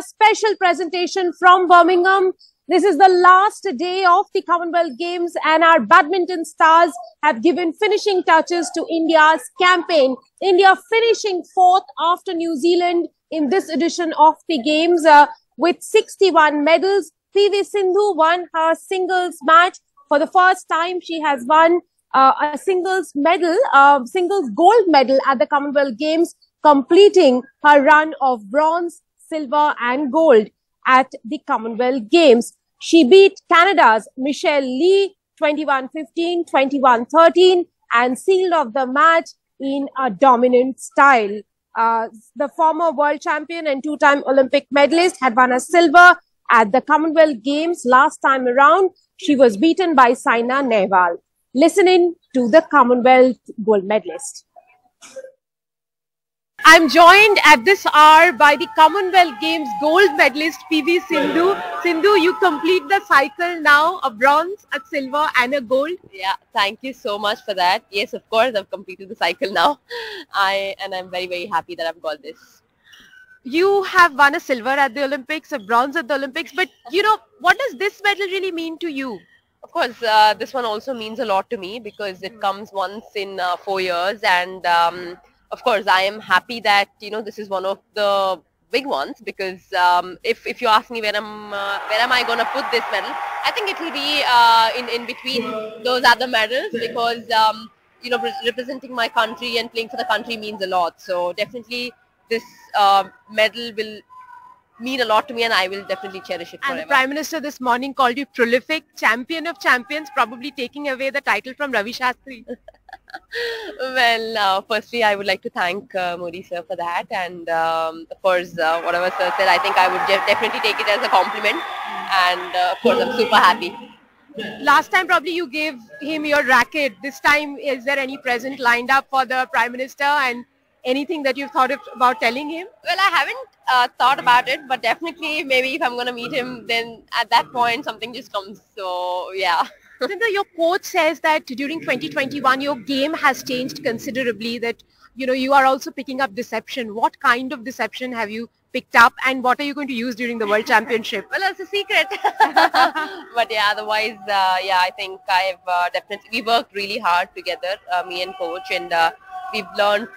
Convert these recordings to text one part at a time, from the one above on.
special presentation from Birmingham. This is the last day of the Commonwealth Games and our badminton stars have given finishing touches to India's campaign. India finishing fourth after New Zealand in this edition of the Games with 61 medals. PV Sindhu won her singles match. For the first time, she has won a singles gold medal at the Commonwealth Games, completing her run of bronze, silver and gold at the Commonwealth Games. She beat Canada's Michelle Lee 21-15, 21-13 and sealed off the match in a dominant style. The former world champion and two-time Olympic medalist had won a silver at the Commonwealth Games last time around. She was beaten by Saina Nehwal. Listening to the Commonwealth gold medalist. I'm joined at this hour by the Commonwealth Games gold medalist PV Sindhu. Sindhu, you complete the cycle now, a bronze, a silver and a gold. Yeah, thank you so much for that. Yes, of course, I've completed the cycle now. I'm very, very happy that I've got this. You have won a silver at the Olympics, a bronze at the Olympics, but you know, what does this medal really mean to you? Of course, this one also means a lot to me because it comes once in 4 years, and of course, I am happy that, you know, this is one of the big ones because if you ask me where am I going to put this medal, I think it will be in between those other medals because, you know, representing my country and playing for the country means a lot. So definitely this medal will mean a lot to me and I will definitely cherish it forever. And the Prime Minister this morning called you prolific, champion of champions, probably taking away the title from Ravi Shastri. Well, firstly, I would like to thank Modi sir for that, and of course, whatever sir said, I think I would definitely take it as a compliment, and of course, I'm super happy. Last time probably you gave him your racket. This time, is there any present lined up for the Prime Minister and anything that you've thought about telling him? Well, I haven't thought about it, but definitely maybe if I'm going to meet him, then at that point something just comes. So yeah. Sindhu, your coach says that during 2021 your game has changed considerably, that you know you are also picking up deception. What kind of deception have you picked up and what are you going to use during the World Championship? Well, it's a secret. But yeah, otherwise, yeah, I think I've definitely, we worked really hard together, me and coach, and we've learned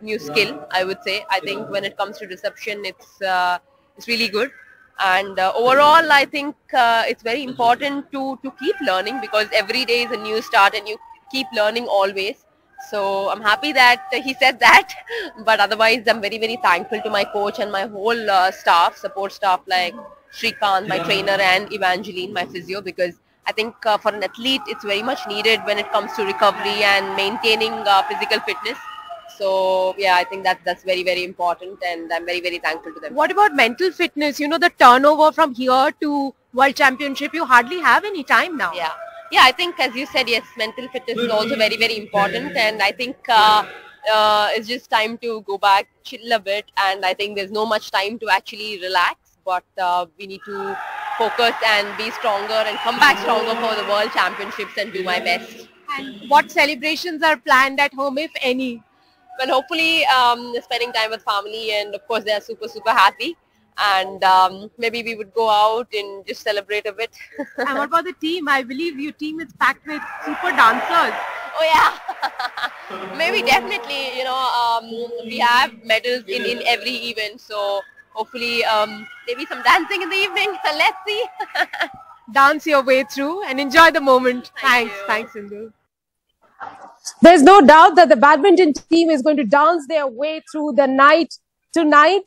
new skill, I would say. I think when it comes to deception, it's really good. And overall, I think it's very important to keep learning because every day is a new start and you keep learning always. So I'm happy that he said that. But otherwise, I'm very, very thankful to my coach and my whole staff, support staff like Shrikant, my trainer, and Evangeline, my physio, because I think for an athlete, it's very much needed when it comes to recovery and maintaining physical fitness. So yeah, I think that's very, very important and I'm very, very thankful to them. What about mental fitness? You know, the turnover from here to World Championship, you hardly have any time now. Yeah. Yeah, I think as you said, yes, mental fitness is also very, very important, and I think it's just time to go back, chill a bit, and I think there's no much time to actually relax, but we need to focus and be stronger and come back stronger for the World Championships and do my best. And what celebrations are planned at home, if any? Well, hopefully spending time with family, and of course they are super, super happy. And maybe we would go out and just celebrate a bit. And what about the team? I believe your team is packed with super dancers. Oh yeah, maybe definitely, you know, we have medals in every event. So hopefully maybe some dancing in the evening. So let's see. Dance your way through and enjoy the moment. Thanks, Sindhu. There's no doubt that the badminton team is going to dance their way through the night tonight.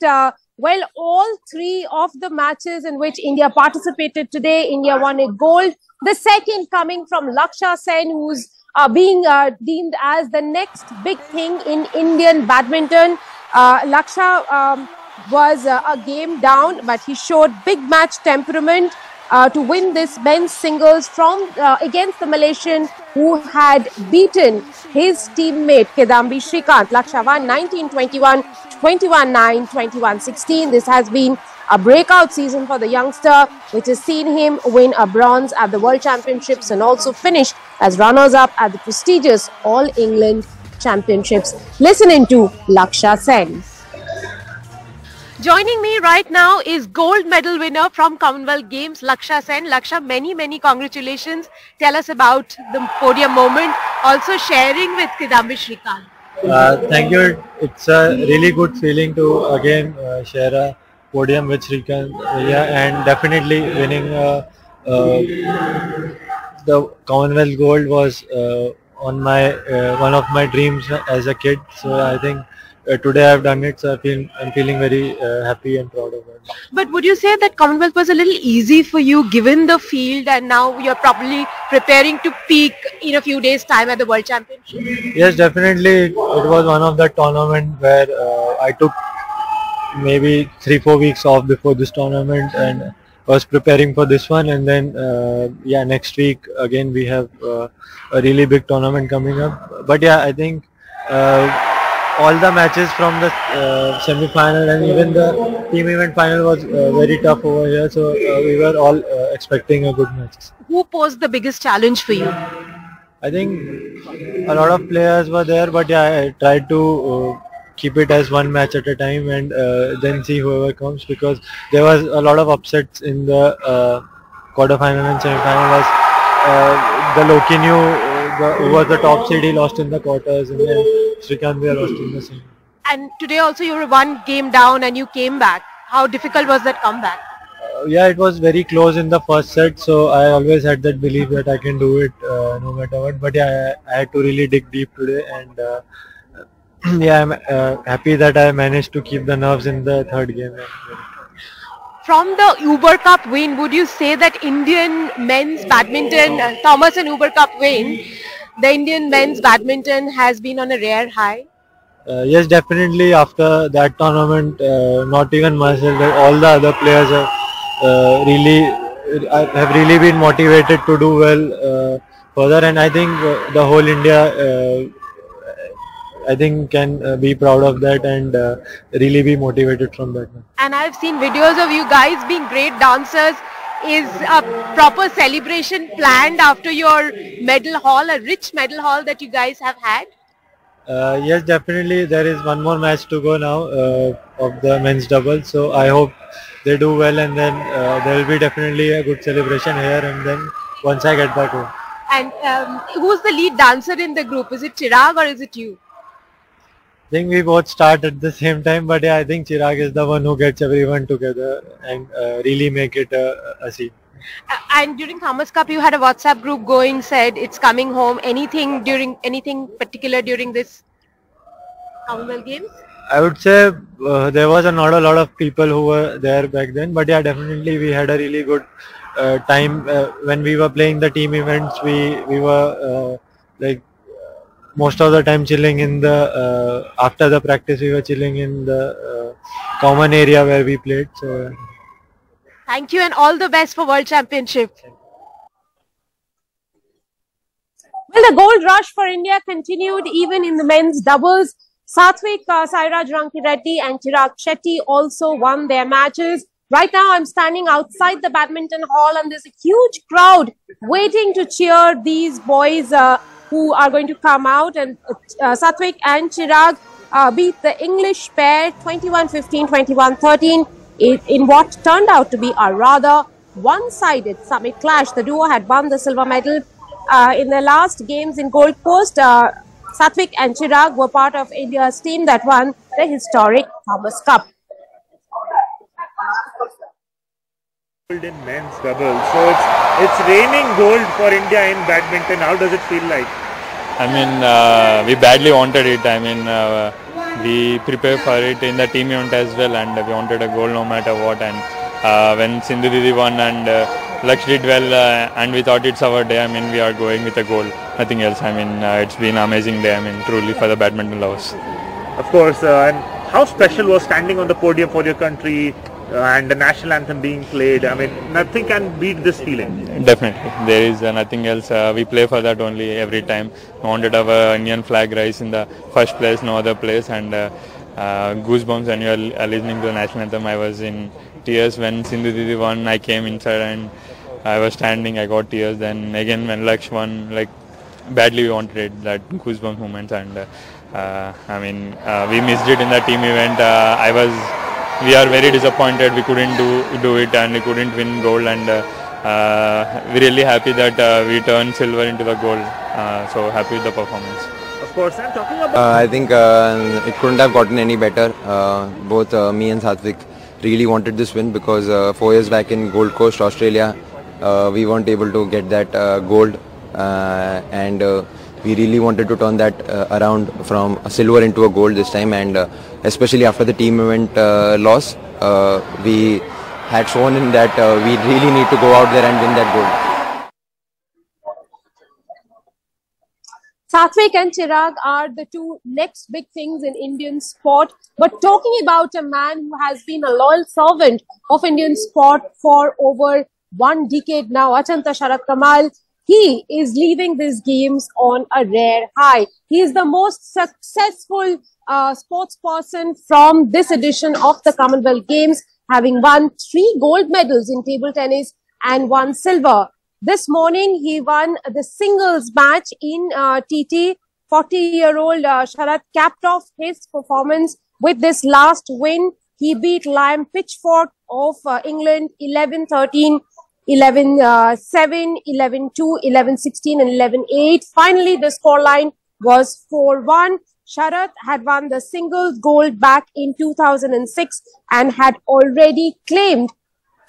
Well, all three of the matches in which India participated today, India won a gold. The second coming from Lakshya Sen, who's being deemed as the next big thing in Indian badminton. Lakshya was a game down, but he showed big match temperament to win this men's singles from against the Malaysian who had beaten his teammate Kidambi Shrikant. Lakshya won 19-21, 21-9, 21-16. This has been a breakout season for the youngster, which has seen him win a bronze at the World Championships and also finish as runners-up at the prestigious All England Championships. Listening to Lakshya Sen. Joining me right now is gold medal winner from Commonwealth Games, Lakshya Sen. Lakshya, many congratulations. Tell us about the podium moment, also sharing with Rica. Thank you. It's a really good feeling to again share a podium with Rica, and definitely winning the Commonwealth gold was on my one of my dreams as a kid. So I think today I've done it. So I'm feeling very happy and proud of it. But would you say that Commonwealth was a little easy for you given the field, and now you're probably preparing to peak in a few days' time at the World Championship? Yes, definitely. It was one of the tournament where I took maybe 3-4 weeks off before this tournament and was preparing for this one, and then next week again we have a really big tournament coming up. But yeah, I think all the matches from the semi-final and even the team event final was very tough over here, so we were all expecting a good match. Who posed the biggest challenge for you? I think a lot of players were there, but yeah, I tried to keep it as one match at a time and then see whoever comes, because there was a lot of upsets in the quarter-final and semi-final. The Loki who was the top seed, he lost in the quarters, and then Srikant lost in the semi. And today also you were one game down and you came back. How difficult was that comeback? Yeah, it was very close in the first set, so I always had that belief that I can do it no matter what. But yeah, I had to really dig deep today, and yeah, I'm happy that I managed to keep the nerves in the third game. From the Uber Cup win, would you say that Indian men's badminton, Thomas and Uber Cup win, the Indian men's badminton has been on a rare high? Yes, definitely. After that tournament, not even myself, but all the other players have really been motivated to do well further, and I think the whole India I think can be proud of that and really be motivated from that. And I've seen videos of you guys being great dancers. Is a proper celebration planned after your medal haul, a rich medal haul that you guys have had? Yes, definitely. There is one more match to go now of the men's double, so I hope they do well, and then there will be definitely a good celebration here, and then once I get back home. And who's the lead dancer in the group? Is it Chirag or is it you? I think we both start at the same time, but yeah, I think Chirag is the one who gets everyone together and really make it a scene. And during Thomas Cup, you had a WhatsApp group going, said it's coming home. Anything particular during this Commonwealth Games? I would say there was not a lot of people who were there back then, but yeah, definitely we had a really good time when we were playing the team events. We were like most of the time chilling in the after the practice we were chilling in the common area where we played. So thank you and all the best for World Championship. Well, the gold rush for India continued even in the men's doubles. Satwiksairaj, Rankireddy and Chirag Shetty also won their matches. Right now I'm standing outside the badminton hall and there's a huge crowd waiting to cheer these boys who are going to come out, and Satwik and Chirag beat the English pair 21-15, 21-13 in what turned out to be a rather one-sided summit clash. The duo had won the silver medal in their last games in Gold Coast. Satwik and Chirag were part of India's team that won the historic Thomas Cup. Gold in men's doubles, so it's raining gold for India in badminton. How does it feel like? I mean, we badly wanted it. I mean, we prepared for it in the team event as well, and we wanted a gold no matter what. And when Sindhu Didi won and Lakshya did well, and we thought it's our day. I mean, we are going with a gold, nothing else. I mean, it's been an amazing day. I mean, truly for the badminton lovers. Of course, and how special was standing on the podium for your country and the national anthem being played? I mean, nothing can beat this feeling. Definitely, there is nothing else. We play for that only every time. We wanted our Indian flag rise in the first place, no other place, and goosebumps when you are listening to the national anthem. I was in tears when Sindhu Didi won. I came inside and I was standing. I got tears. Then again when Lakshya won, like badly we wanted it, that goosebumps moments, and I mean we missed it in the team event. I was we are very disappointed. We couldn't do it, and we couldn't win gold. And we're really happy that we turned silver into the gold. So happy with the performance. Of course, I'm talking about. I think it couldn't have gotten any better. Both me and Satvik really wanted this win because 4 years back in Gold Coast, Australia, we weren't able to get that gold, and we really wanted to turn that around from a silver into a gold this time. And especially after the team event loss, we had shown in that we really need to go out there and win that gold. Satvik and Chirag are the two next big things in Indian sport. But talking about a man who has been a loyal servant of Indian sport for over 1 decade now, Achanta Sharath Kamal, he is leaving these games on a rare high. He is the most successful sports person from this edition of the Commonwealth Games, having won 3 gold medals in table tennis and 1 silver. This morning, he won the singles match in TT. 40-year-old Sharath capped off his performance with this last win. He beat Liam Pitchfork of England 11-13, 11-7, 11-2, 11-16 and 11-8. Finally, the scoreline was 4-1. Sharath had won the singles gold back in 2006 and had already claimed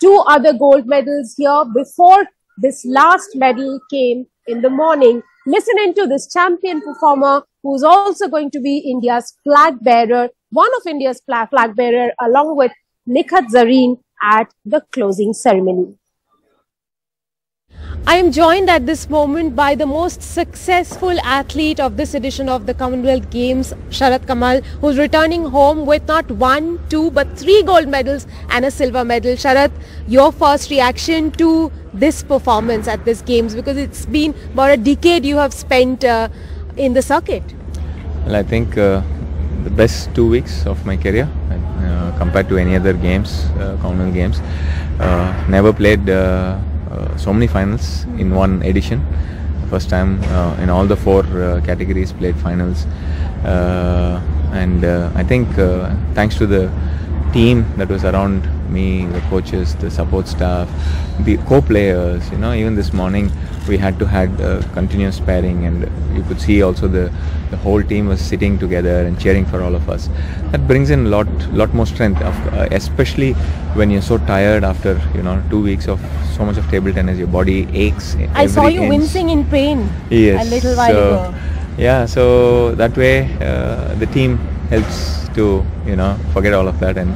2 other gold medals here before this last medal came in the morning. Listen into this champion performer who's also going to be India's flag bearer, one of India's flag bearer, along with Nikhat Zareen at the closing ceremony. I am joined at this moment by the most successful athlete of this edition of the Commonwealth Games, Sharath Kamal, who's returning home with not 1, 2 but 3 gold medals and a silver medal. Sharath, your first reaction to this performance at this Games, because it's been about a decade you have spent in the circuit. Well, I think the best 2 weeks of my career compared to any other games, Commonwealth Games. Never played so many finals in one edition. First time in all the 4 categories played finals, and I think thanks to the team that was around me, the coaches, the support staff, the co-players, you know, even this morning we had continuous sparring, and you could see also the whole team was sitting together and cheering for all of us. That brings in lot more strength, especially when you're so tired after 2 weeks of so much of table tennis. Your body aches. I saw you wincing in pain a little while ago. Yeah, so that way the team helps to forget all of that and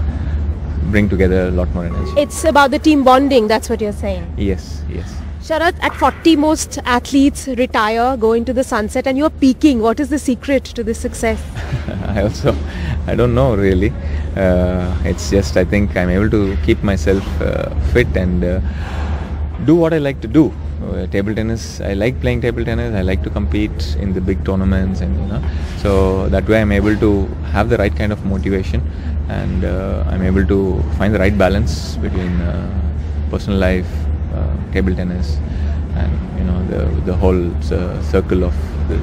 bring together a lot more energy. It's about the team bonding, that's what you're saying. Yes. Sharath, at 40 most athletes retire, go into the sunset, and you're peaking. What is the secret to this success? I don't know really. It's just I think I'm able to keep myself fit and do what I like to do. Table tennis, I like playing table tennis. I like to compete in the big tournaments, and so that way I'm able to have the right kind of motivation, and I'm able to find the right balance between personal life, table tennis, and the whole circle of the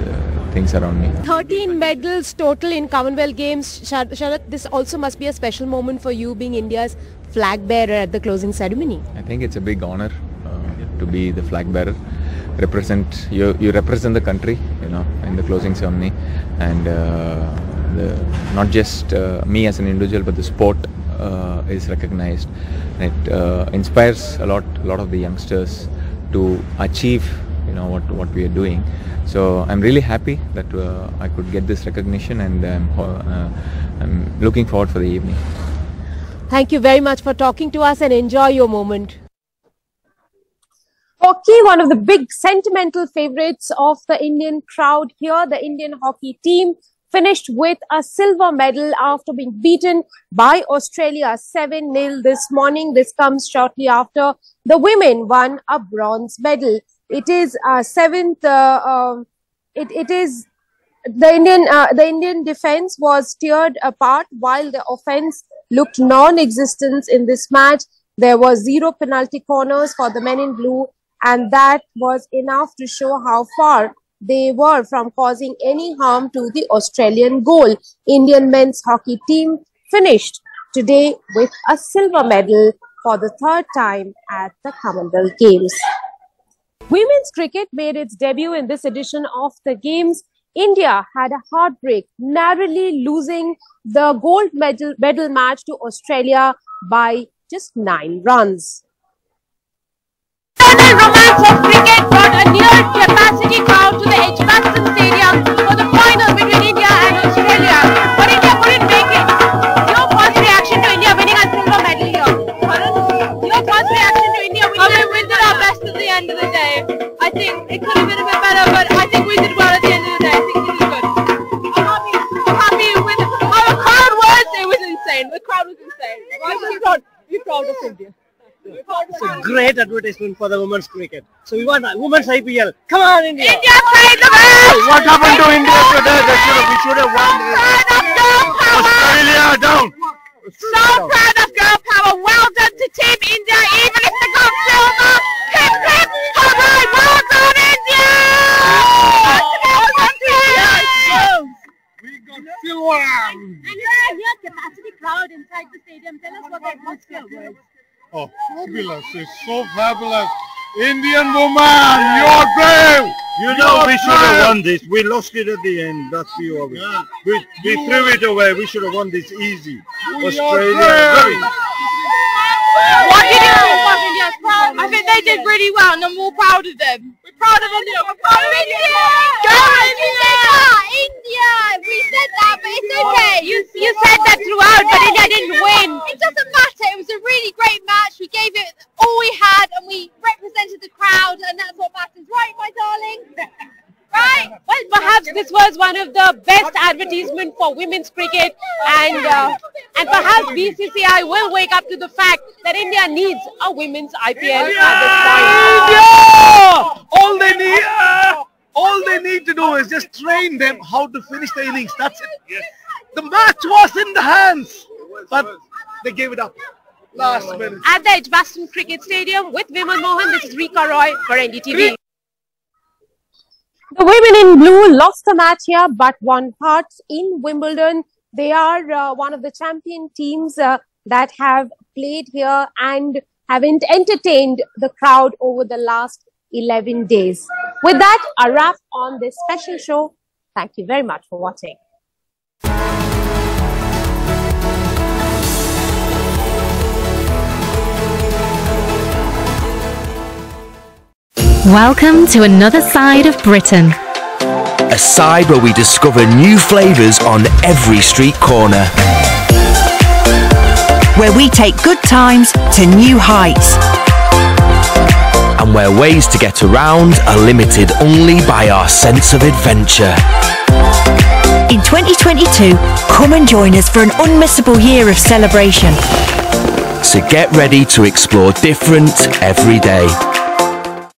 things around me. 13 medals total in Commonwealth Games. Sharath, this also must be a special moment for you, being India's flag bearer at the closing ceremony. I think it's a big honor to be the flag bearer. You represent the country, in the closing ceremony, and not just me as an individual, but the sport is recognized. And it inspires a lot of the youngsters to achieve what we are doing. So I'm really happy that I could get this recognition, and I'm looking forward for the evening. Thank you very much for talking to us, and enjoy your moment. Hockey, one of the big sentimental favorites of the Indian crowd here. The Indian hockey team finished with a silver medal after being beaten by Australia 7-0 this morning. This comes shortly after the women won a bronze medal. It is seventh. It is the Indian defense was teared apart while the offense looked non-existent in this match. There were 0 penalty corners for the men in blue, and that was enough to show how far they were from causing any harm to the Australian goal. Indian men's hockey team finished today with a silver medal for the third time at the Commonwealth Games. Women's cricket made its debut in this edition of the Games. India had a heartbreak, narrowly losing the gold medal match to Australia by just 9 runs. The romance of cricket brought a near-capacity crowd to the Achanta Stadium for the final between India and Australia. But India couldn't make it. Your first reaction to India winning a silver medal here? Your first reaction to India winning? We did our best at the end of the day. I think it could have been a bit better, but I think we did well at the end of the day. I think we did good. I'm happy with how the crowd was. It was insane. The crowd was insane. We're proud of India. It's a great advertisement for the women's cricket. So we want women's IPL. Come on, India! India played the best! What happened to India today? We should have won. Australia down! So proud of girl power. Well done to Team India, even if they got silver. Hip hip hooray! Well done, India! We got silver! And here, capacity crowd inside the stadium. Tell us what the atmosphere was. Oh, fabulous. It's so fabulous. Indian woman, you're brave. You know we should have won this. We lost it at the end. That's the of it. We threw it away. We should have won this easy. Australia. What did you think of India's crowd? I think they did really well and I'm more proud of them. We're proud of India. We're proud of India. Go India! India! We said that, but it's okay. You said that throughout, but India didn't win. It doesn't matter. It was a really great match. We gave it all we had and we represented the crowd and that's what matters. Right, my darling? Right? Well, perhaps this was one of the best advertisements for women's cricket, and perhaps BCCI will wake up to the fact that India needs a women's IPL at this point. India! All they need to do is just train them how to finish the innings. That's it. Yes. The match was in the hands, but they gave it up last minute. At the Edgbaston Cricket Stadium with Vimal Mohan, this is Rica Roy for NDTV. The women in blue lost the match here but won hearts in Wimbledon. They are one of the champion teams that have played here and have entertained the crowd over the last 11 days. With that, a wrap on this special show. Thank you very much for watching. Welcome to another side of Britain. A side where we discover new flavours on every street corner. Where we take good times to new heights. And where ways to get around are limited only by our sense of adventure. In 2022, come and join us for an unmissable year of celebration. So get ready to explore different every day.